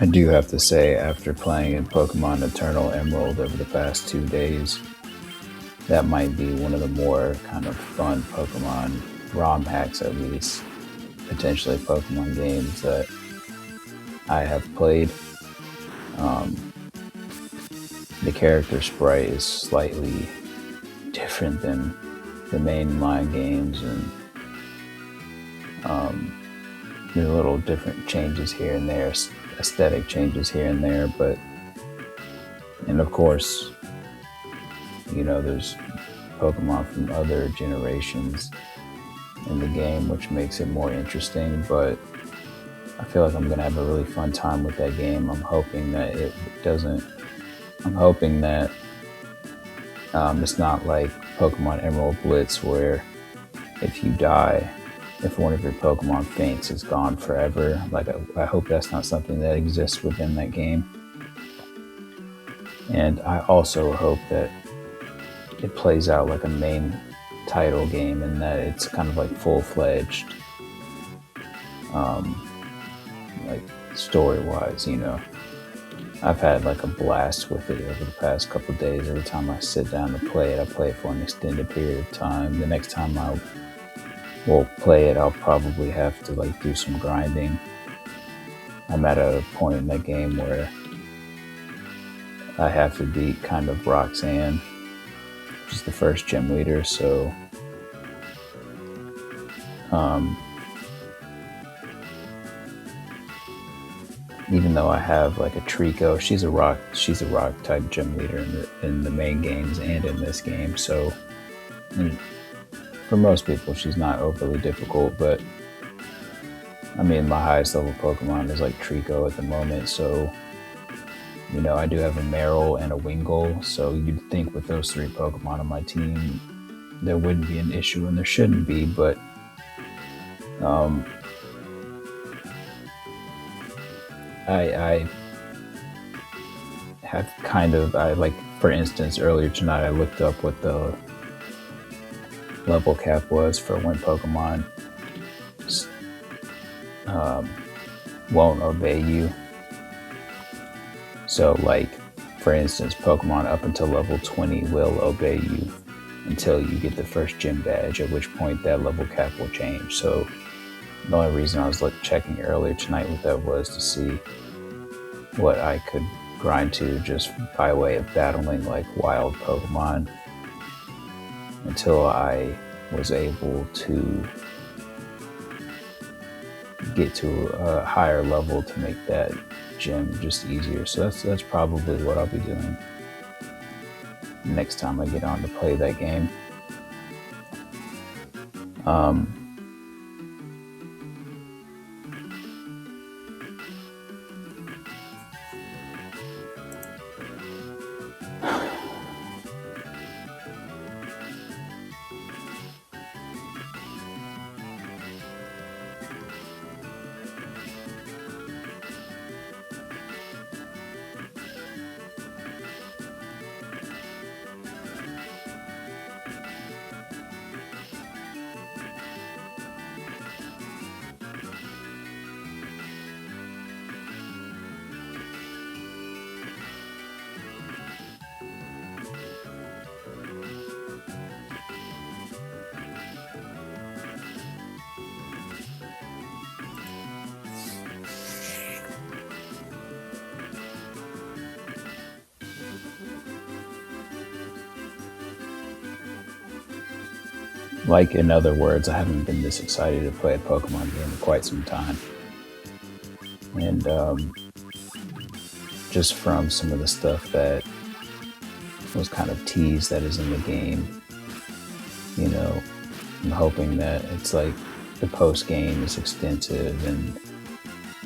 I do have to say, after playing in Pokemon Eternal Emerald over the past 2 days, that might be one of the more kind of fun Pokemon ROM hacks, at least, potentially Pokemon games that I have played. Um, the character sprite is slightly different than the mainline games, and um, there's little different changes here and there, aesthetic changes here and there, but and of course, there's Pokemon from other generations in the game, which makes it more interesting. But I feel like I'm gonna have a really fun time with that game. I'm hoping that it doesn't. I'm hoping that it's not like Pokemon Emerald Blitz, where if you die, if one of your Pokemon faints, it's gone forever. Like I hope that's not something that exists within that game. And I also hope that it plays out like a main title game, and that it's kind of like full-fledged, um, like story-wise. I've had like a blast with it over the past couple of days. Every time I sit down to play it, I play it for an extended period of time. The next time I will play it, I'll probably have to like do some grinding. I'm at a point in that game where I have to beat kind of Roxanne, which is the first gym leader. So even though I have like a Trico, she's a rock type gym leader in the main games and in this game. So for most people, she's not overly difficult, but I mean, my highest level Pokemon is like Trico at the moment. So I do have a Meryl and a Wingull. So you'd think with those three Pokemon on my team, there wouldn't be an issue, and there shouldn't be. But I have for instance, earlier tonight I looked up what the level cap was for when Pokemon won't obey you. So like, for instance, Pokemon up until level 20 will obey you until you get the first gym badge, at which point that level cap will change. So the only reason I was checking earlier tonight what that was to see what I could grind to just by way of battling like wild Pokemon until I was able to get to a higher level to make that gym just easier. So that's probably what I'll be doing next time I get on to play that game. Like, in other words, I haven't been this excited to play a Pokemon game in quite some time. And just from some of the stuff that was kind of teased that is in the game, I'm hoping that it's like the post game is extensive and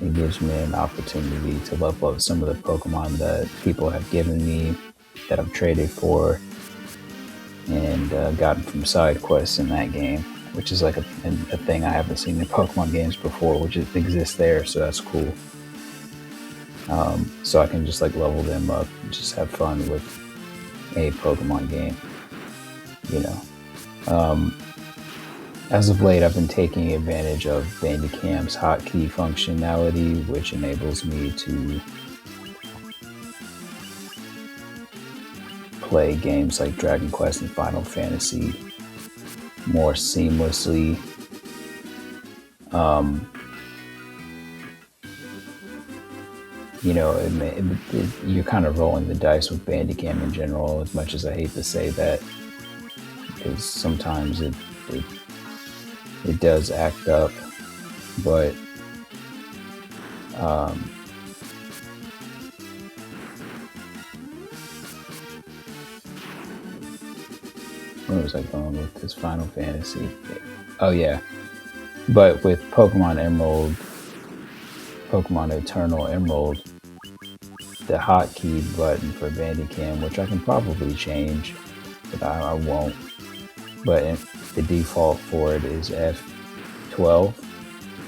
it gives me an opportunity to level up some of the Pokemon that people have given me, that I've traded for, and gotten from side quests in that game, which is like a thing I haven't seen in Pokemon games before, which exists there, so that's cool. So I can just like level them up and just have fun with a Pokemon game, you know. As of late, I've been taking advantage of Bandicam's hotkey functionality, which enables me to play games like Dragon Quest and Final Fantasy more seamlessly. You're kind of rolling the dice with Bandicam in general, as much as I hate to say that, because sometimes it does act up, but where was I going with this Final Fantasy? Oh yeah, but with Pokemon Emerald, Pokemon Eternal Emerald, the hotkey button for Bandicam, which I can probably change, but I won't. But the default for it is F12,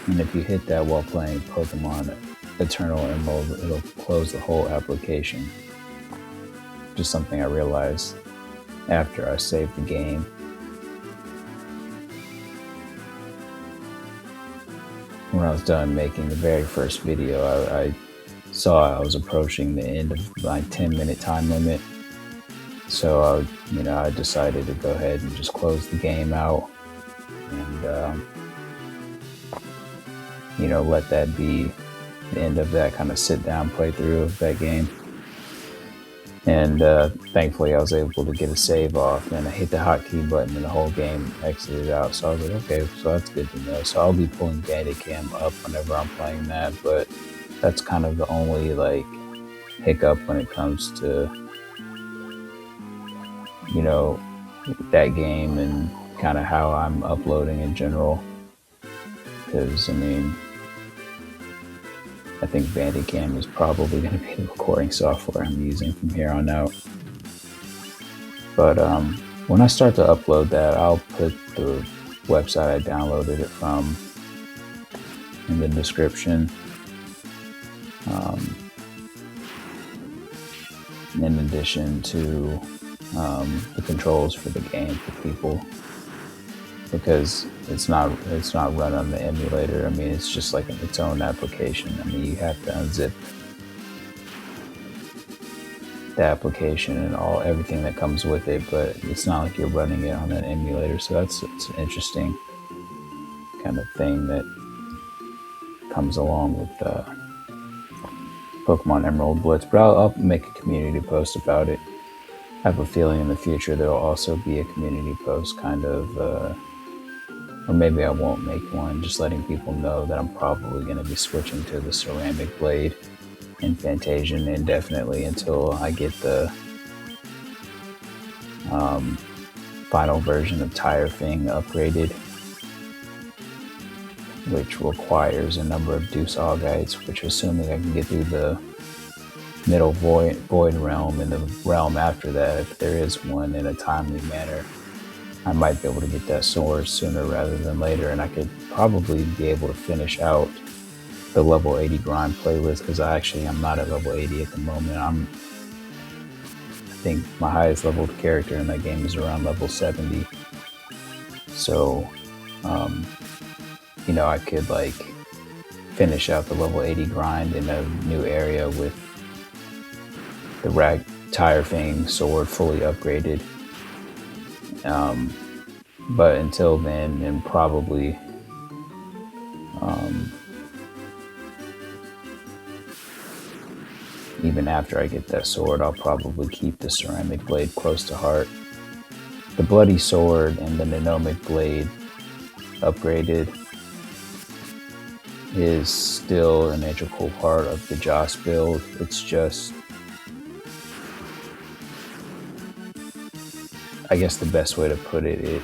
and if you hit that while playing Pokemon Eternal Emerald, it'll close the whole application. Just something I realized after I saved the game. When I was done making the very first video, I saw I was approaching the end of my 10-minute time limit. So I decided to go ahead and just close the game out and let that be the end of that kind of sit down playthrough of that game. And thankfully I was able to get a save off, and I hit the hotkey button and the whole game exited out. So I was like, okay, so that's good to know. So I'll be pulling Bandicam up whenever I'm playing that, but that's kind of the only hiccup when it comes to that game and kind of how I'm uploading in general. Because I think Bandicam is probably going to be the recording software I'm using from here on out. But when I start to upload that, I'll put the website I downloaded it from in the description. In addition to the controls for the game for people, because it's not run on the emulator. It's just like its own application. You have to unzip the application and everything that comes with it, but it's not like you're running it on an emulator. So it's an interesting kind of thing that comes along with Pokemon Emerald Blitz. But I'll make a community post about it. I have a feeling in the future there'll also be a community post kind of, or maybe I won't make one, just letting people know that I'm probably going to be switching to the Ceramic Blade in Fantasian indefinitely until I get the final version of Tire Fing upgraded, which requires a number of Deuce Augites, which assuming I can get through the middle void realm and the realm after that, if there is one, in a timely manner, I might be able to get that sword sooner rather than later, and I could probably be able to finish out the level 80 grind playlist, because I'm not at level 80 at the moment. I think my highest leveled character in that game is around level 70. So I could finish out the level 80 grind in a new area with the Tire Fing sword fully upgraded. But until then, and probably even after I get that sword, I'll probably keep the Ceramic Blade close to heart. The Bloody Sword and the Nanomic Blade upgraded is still an integral part of the Joss build. It's just, I guess the best way to put it,